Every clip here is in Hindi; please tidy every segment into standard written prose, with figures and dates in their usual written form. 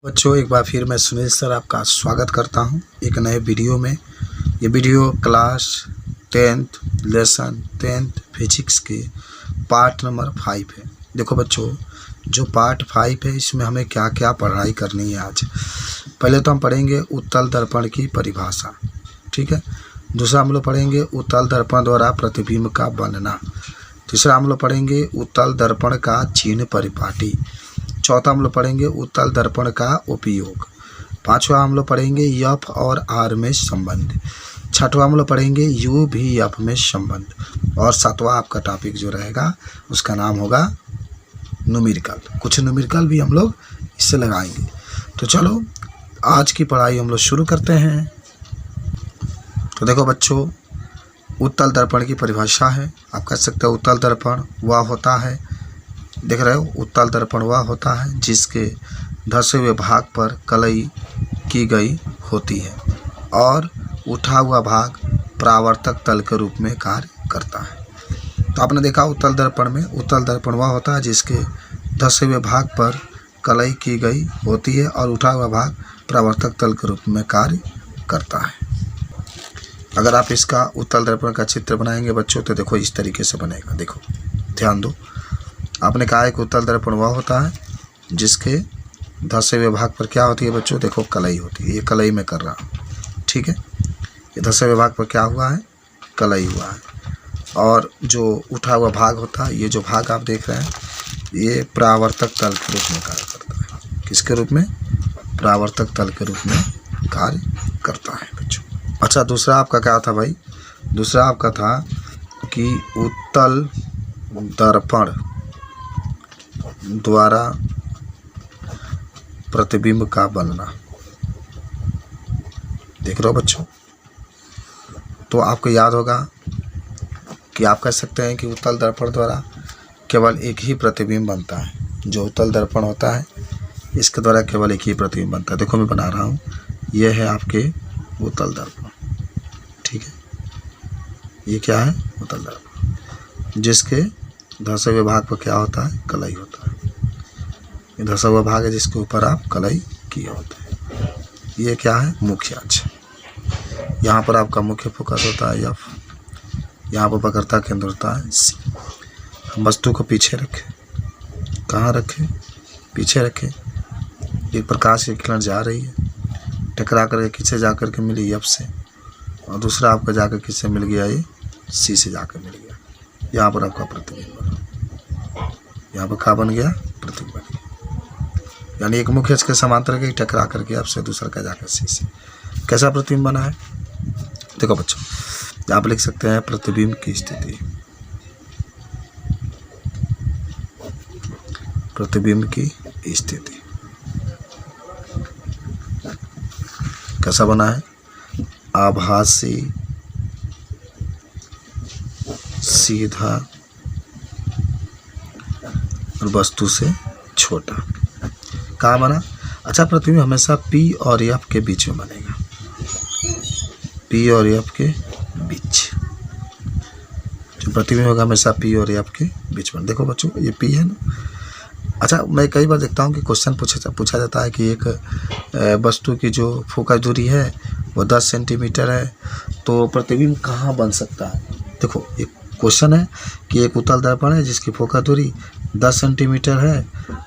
बच्चों, एक बार फिर मैं सुनील सर आपका स्वागत करता हूं एक नए वीडियो में। ये video class 10th lesson 10th physics के पार्ट नंबर 5 है। देखो बच्चों, जो पार्ट 5 है इसमें हमें क्या क्या पढ़ाई करनी है आज। पहले तो हम पढ़ेंगे उत्तल दर्पण की परिभाषा, ठीक है। दूसरा हम लोग पढ़ेंगे उत्तल दर्पण द्वारा प्रतिबिंब का बनना। तीसरा हम लोग पढ़ेंगे उत्तल दर्पण का चिन्ह परिपाटी। चौथा हम लोग पढ़ेंगे उत्तल दर्पण का उपयोग। पांचवा हम लोग पढ़ेंगे एफ और आर में संबंध। छठवां हम लोग पढ़ेंगे यू भी एफ में संबंध। और सातवां आपका टॉपिक जो रहेगा उसका नाम होगा न्यूमेरिकल। कुछ न्यूमेरिकल भी हम लोग इससे लगाएंगे। तो चलो आज की पढ़ाई हम लोग शुरू करते हैं। तो देखो बच्चों, उत्तल दर्पण की परिभाषा है। आप कह सकते हो उत्तल दर्पण वह होता है, देख रहे हो, उत्तल दर्पण वह होता है जिसके धंसे हुए भाग पर कलई की गई होती है और उठा हुआ भाग परावर्तक तल के रूप में कार्य करता है। तो आपने देखा उत्तल दर्पण में, उत्तल दर्पण वह होता है जिसके धंसे हुए भाग पर कलई की गई होती है और उठा हुआ भाग परावर्तक तल के रूप में कार्य करता है। अगर आप इसका उत्तल दर्पण का चित्र बनाएंगे बच्चों तो देखो इस तरीके से बनेगा। देखो ध्यान दो, आपने कहा है कि उत्तल दर्पण वह होता है जिसके धंसे हुए भाग पर क्या होती है बच्चों, देखो कलई होती है। ये कलई में कर रहा हूँ, ठीक है। ये धंसे हुए भाग पर क्या हुआ है, कलई हुआ है। और जो उठा हुआ भाग होता है, ये जो भाग आप देख रहे हैं ये परावर्तक तल के रूप में कार्य करता है। किसके रूप में, परावर्तक तल के रूप में कार्य करता है बच्चों। अच्छा, दूसरा आपका क्या था भाई, दूसरा आपका था कि उत्तल दर्पण द्वारा प्रतिबिंब का बनना। देख रहे हो बच्चों, तो आपको याद होगा कि आप कह सकते हैं कि उत्तल दर्पण द्वारा केवल एक ही प्रतिबिंब बनता है। जो उत्तल दर्पण होता है इसके द्वारा केवल एक ही प्रतिबिंब बनता है। देखो मैं बना रहा हूँ, यह है आपके उत्तल दर्पण, ठीक है। ये क्या है, उत्तल दर्पण जिसके धंसे हुए भाग पर क्या होता है, कलई होता है। ये धंसा हुआ भाग है जिसके ऊपर आप कलई किए होते हैं। ये क्या है, मुख्य अक्ष। यहाँ पर आपका मुख्य फोकस होता है एफ, यहाँ पर वक्रता केंद्र होता है सी। हम वस्तु को पीछे रखें, कहाँ रखें, पीछे रखें। एक प्रकाश की किरण जा रही है, टकरा कर किससे जा कर के मिली, एफ से, और दूसरा आपका जाकर किससे मिल गया, ये सी से जाकर मिल गया। यहाँ पर आपका प्रतिबिंब बना, यहाँ पर क्या बन गया, प्रतिबिंब बन गया। यानी एक मुख्य अक्ष के समांतर के टकरा करके आपसे दूसरा का जाकर सी से कैसा प्रतिबिंब बना है। देखो बच्चों, आप लिख सकते हैं प्रतिबिंब की स्थिति, प्रतिबिंब की स्थिति कैसा बना है, आभासी सीधा और वस्तु से छोटा। कहाँ बना, अच्छा, प्रतिबिंब हमेशा पी और एफ के बीच में बनेगा, पी और एफ के बीच। जो प्रतिबिंब होगा हमेशा पी और एफ के बीच में। देखो बच्चों, ये पी है ना। अच्छा, मैं कई बार देखता हूँ कि क्वेश्चन पूछा जाता है कि एक वस्तु की जो फोकस दूरी है वो 10 सेंटीमीटर है, तो प्रतिबिंब कहाँ बन सकता है। देखो एक क्वेश्चन है कि एक उत्तल दर्पण है जिसकी फोकस दूरी 10 सेंटीमीटर है,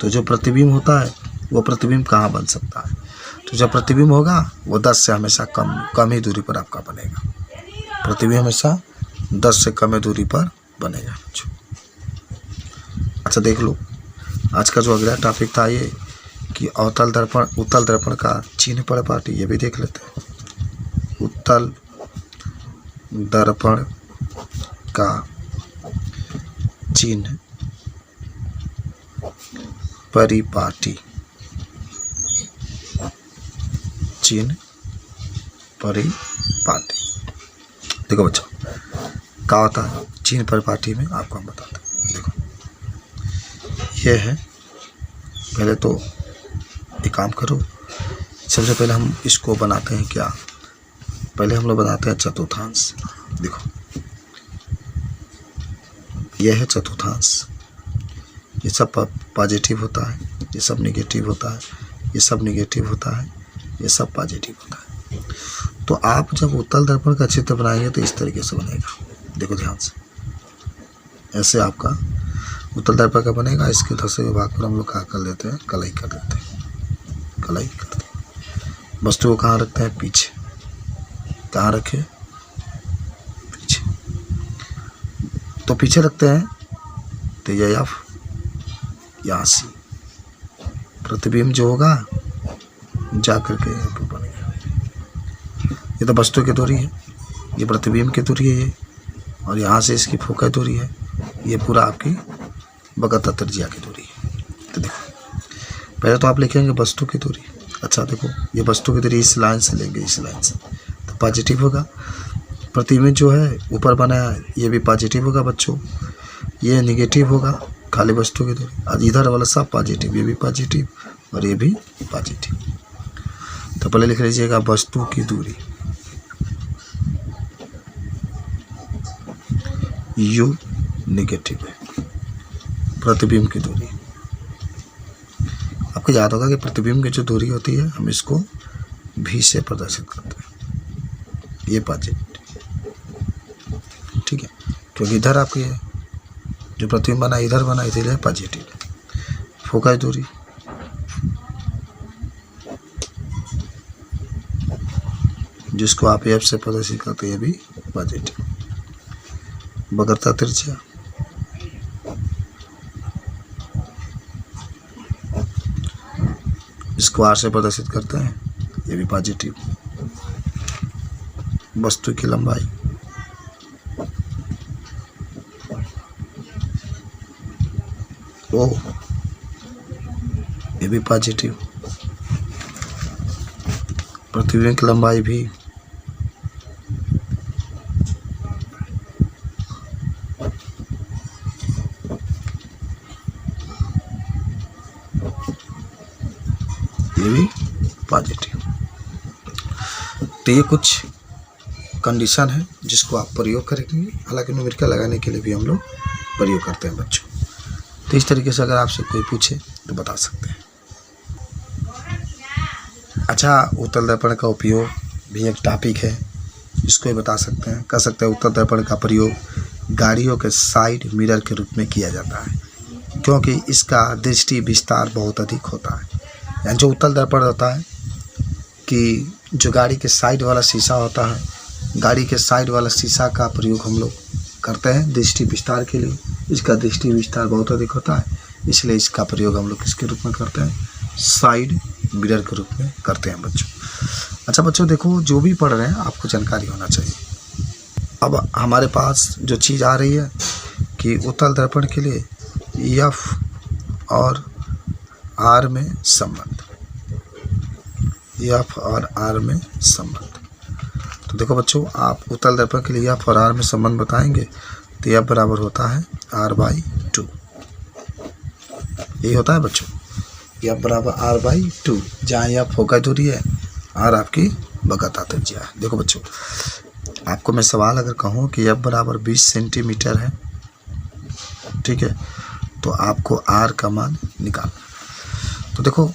तो जो प्रतिबिंब होता है वो प्रतिबिंब कहाँ बन सकता है। तो जो प्रतिबिंब होगा वो 10 से हमेशा कम ही दूरी पर आपका बनेगा। प्रतिबिंब हमेशा 10 से कम ही दूरी पर बनेगा। अच्छा देख लो, आज का जो अगला टॉपिक था ये कि उत्तल दर्पण का चिन्ह परिपाटी, ये भी देख लेते हैं। उत्तल दर्पण का चिन्ह परिपाटी, चिन्ह परिपाटी। देखो बच्चों, क्या होता है चिन्ह परिपाटी में, आपको हम बताते हैं। देखो ये है, पहले तो एक काम करो, सबसे पहले हम इसको बनाते हैं क्या, पहले हम लोग बनाते हैं चतुर्थांश। देखो यह है चतुर्थांश, ये सब पॉजिटिव होता है, ये सब नेगेटिव होता है, ये सब निगेटिव होता है, ये सब पॉजिटिव होता है। तो आप जब उत्तल दर्पण का चित्र बनाएंगे तो इस तरीके से बनेगा, देखो ध्यान से, ऐसे आपका उत्तल दर्पण का बनेगा। इसके दूसरे भाग पर हम लोग क्या कर लेते हैं, कलाई कर देते हैं, कलाई करते हैं। वस्तु को कहाँ रखते हैं, पीछे। कहाँ रखे, पीछे। तो पीछे रखते हैं तो ये एफ, यहाँ सी, प्रतिबिंब जो होगा जा करके बनेगा। ये तो वस्तु की दूरी है, ये प्रतिबिंब की दूरी है ये, और यहाँ से इसकी फोकस दूरी है, ये पूरा आपकी बगता त्रिज्या की दूरी है। तो देखो पहले तो आप लिखेंगे वस्तु की दूरी। अच्छा देखो, ये वस्तु की दूरी इस लाइन से लेंगे, इस लाइन से, तो पॉजिटिव होगा। प्रतिबिंब जो है ऊपर बनाया है ये भी पॉजिटिव होगा बच्चों, ये निगेटिव होगा, खाली वस्तु की दूरी। आज इधर वाला सब पॉजिटिव, ये भी पॉजिटिव और ये भी पॉजिटिव। तो पहले लिख लीजिएगा वस्तु की दूरी यू निगेटिव है, प्रतिबिंब की दूरी। आपको याद होगा कि प्रतिबिंब की जो दूरी होती है हम इसको भी से प्रदर्शित करते हैं, ये पॉजिटिव, ठीक है, क्योंकि इधर आपकी जो प्रतिबिंब बना इधर बना, इसलिए पॉजिटिव। फोकस दूरी जिसको आप एफ से प्रदर्शित करते हैं, ये भी पॉजिटिव। बगरता त्रिज्या इसको आर से प्रदर्शित करते हैं, ये भी पॉजिटिव। वस्तु की लंबाई ओ, ये भी पॉजिटिव। प्रतिबिंब की लंबाई भी ये भी पॉजिटिव। तो ये कुछ कंडीशन है जिसको आप प्रयोग करेंगे। हालांकि न्यूमेरिकल लगाने के लिए भी हम लोग प्रयोग करते हैं बच्चों। तो इस तरीके से अगर आपसे कोई पूछे तो बता सकते हैं। अच्छा, उत्तल दर्पण का उपयोग भी एक टॉपिक है, इसको भी बता सकते हैं। कह सकते हैं उत्तल दर्पण का प्रयोग गाड़ियों के साइड मिरर के रूप में किया जाता है, क्योंकि इसका दृष्टि विस्तार बहुत अधिक होता है। यानी जो उत्तल दर्पण होता है कि जो गाड़ी के साइड वाला शीशा होता है, गाड़ी के साइड वाला शीशा का प्रयोग हम लोग करते हैं दृष्टि विस्तार के लिए। इसका दृष्टि विस्तार बहुत अधिक होता है, इसलिए इसका प्रयोग हम लोग किसके रूप में करते हैं, साइड मिरर के रूप में करते हैं बच्चों। अच्छा बच्चों देखो, जो भी पढ़ रहे हैं आपको जानकारी होना चाहिए। अब हमारे पास जो चीज़ आ रही है कि उत्तल दर्पण के लिए एफ और आर में संबंध, एफ और आर में संबंध। तो देखो बच्चों, आप उत्तल दर्पण के लिए एफ और आर में संबंध बताएंगे तो एफ बराबर होता है r/2। यही होता है बच्चों, एफ बराबर r/2, जहाँ एफ फोकस दूरी है, आर आपकी बगता त्रिज्या है। देखो बच्चों, आपको मैं सवाल अगर कहूँ कि एफ बराबर 20 सेंटीमीटर है, ठीक है, तो आपको आर का मान निकालना। तो देखो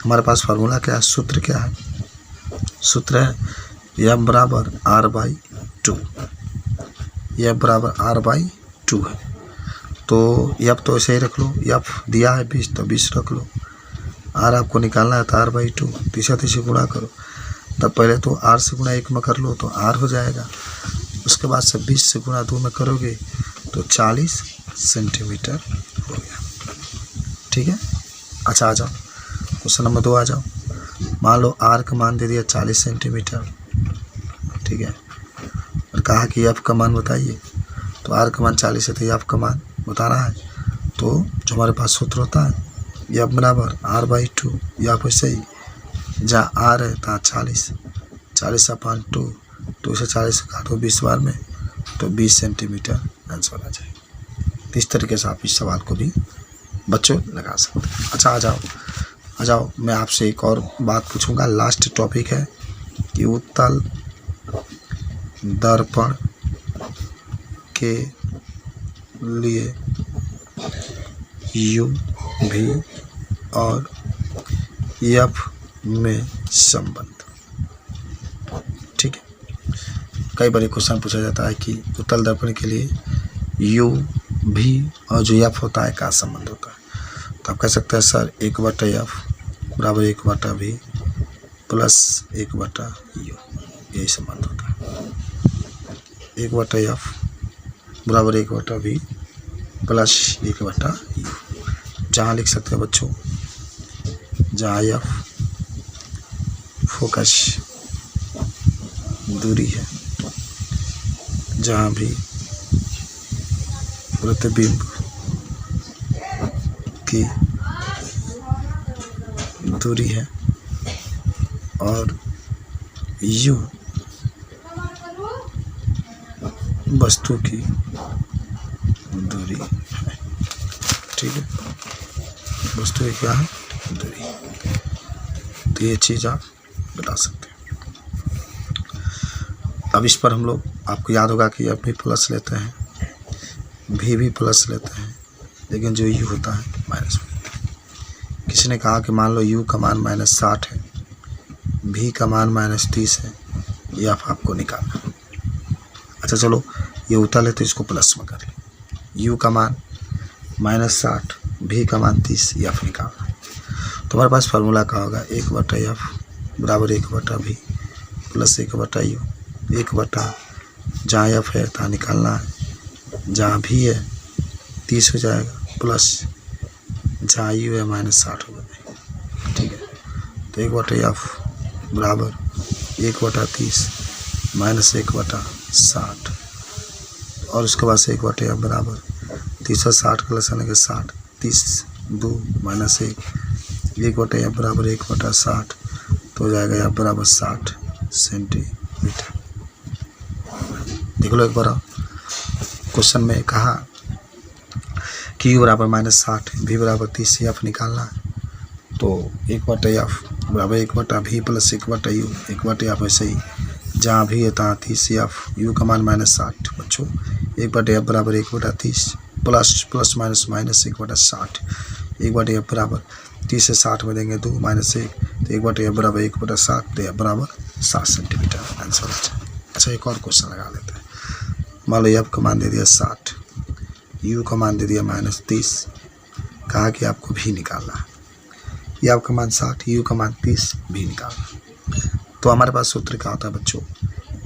हमारे पास फार्मूला क्या है, सूत्र क्या है, सूत्र है एफ बराबर r/2, एफ बराबर r/2 है। तो एफ तो ऐसे ही रख लो, एफ दिया है 20 तो 20 रख लो, आर आपको निकालना है तो r/2, तीसरा गुणा करो। तब पहले तो r से गुणा 1 में कर लो तो r हो जाएगा, उसके बाद से 20 से गुणा 2 में करोगे तो 40 सेंटीमीटर हो गया, ठीक है। अच्छा आ जाओ क्वेश्चन नंबर 2 आ जाओ। मान लो आर का मान दे दिया 40 सेंटीमीटर, ठीक है, और कहा कि एफ का मान बताइए। तो आर का मान 40 है तो एफ का मान बताना है। तो जो हमारे पास सूत्र होता है एफ बराबर r/2, एफ वैसे ही जहाँ आर है तहाँ 40/2, तो इसे 40 से काटो 20 बार में तो 20 सेंटीमीटर आंसर आ जाए। तो इस तरीके से आप इस सवाल को भी बच्चों लगा सकते हैं। अच्छा आ जाओ मैं आपसे एक और बात पूछूंगा, लास्ट टॉपिक है कि उत्तल दर्पण के लिए यू भी और एफ में संबंध। ठीक है, कई बार क्वेश्चन पूछा जाता है कि उत्तल दर्पण के लिए यू भी और जो एफ होता है का संबंध होता है। तो आप कह सकते हैं सर 1/f बराबर 1/v प्लस 1/u, यही संबंध होता है। 1/f बराबर 1/v प्लस 1/u। जहाँ लिख सकते हैं बच्चों, जहाँ एफ फोकस दूरी है, जहाँ भी प्रतिबिंब की दूरी है और यू वस्तु की दूरी है। ठीक है, वस्तु की क्या है, दूरी। तो ये चीज़ आप बता सकते हैं। अब इस पर हम लोग, आपको याद होगा कि अब भी प्लस लेते हैं, भी प्लस लेते हैं, लेकिन जो यू होता है माइनस में लेते हैं। किसी ने कहा कि मान लो यू का मान -60 है, भी का मान -30 है, ये आपको निकालना। अच्छा चलो, ये उत्तल है तो इसको प्लस में कर लें। यू का मान -60, भी का मान 30, ये आप निकालना। तो हमारे पास फार्मूला क्या होगा, 1/f बराबर 1/v प्लस 1/u। 1 जहाँ एफ है तहाँ निकालना है, जहाँ भी है 30 हो जाएगा, प्लस जहाँ यू है -60 हो जाएगा। ठीक है, तो 1/f बराबर 1/30 माइनस 1/60 और उसके बाद से 1/f बराबर 30 और 60 का लसाने के 60, 30 2 माइनस 1, 1/f बराबर 1/60 तो हो जाएगा f बराबर 60 सेंटीमीटर। देख लो एक बार, क्वेश्चन में कहा कि u बराबर -60, भी बराबर 30, एफ निकालना है। तो 1/f बराबर 1/v प्लस 1/u, 1/f ऐसे ही जहाँ भी है तहाँ 30, एफ यू का मान -60 बच्चों, 1/f बराबर 1/30 प्लस माइनस 1/60, 1/f बराबर 30 से 60 में देंगे 2 माइनस 1, तो 1/f बराबर 1/60, तो f बराबर 60 सेंटीमीटर आंसर है। अच्छा एक और क्वेश्चन लगा लेते हैं। मान लो f का मान दे दिया 60, u का मान दे दिया -30, कहा कि आपको भी निकालना है। ये आपका मान 60, u का मान 30, भी निकालना। तो हमारे पास सूत्र क्या होता है बच्चों,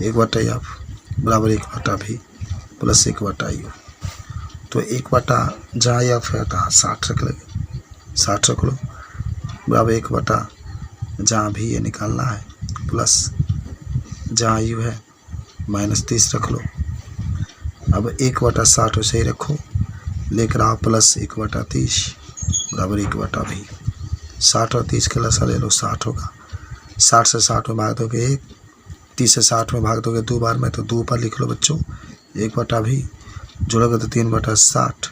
1/f बराबर 1/v प्लस 1/u। तो 1 जहाँ f है तहाँ 60 रख लेंगे, 60 रख लो, बराबर 1 जहाँ भी ये निकालना है प्लस जहाँ u है -30 रख लो। अब 1/60 वैसे ही रखो, लेकर आओ प्लस 1/30 बराबर 1/v। 60 और 30 का लसा ले लो, 60 होगा, 60 से 60 में भाग दोगे 1, 30 से 60 में भाग दोगे 2 बार में, तो 2 पर लिख लो बच्चों 1/v, जोड़ोगे तो 3/60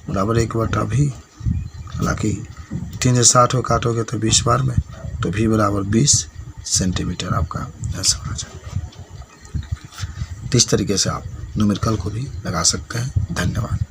बराबर 1/v। हालांकि 3 से 60 में काटोगे तो 20 बार में, तो v बराबर 20 सेंटीमीटर आपका आंसर होना चाहिए। इस तरीके से आप न्यूमेरिकल को भी लगा सकते हैं। धन्यवाद।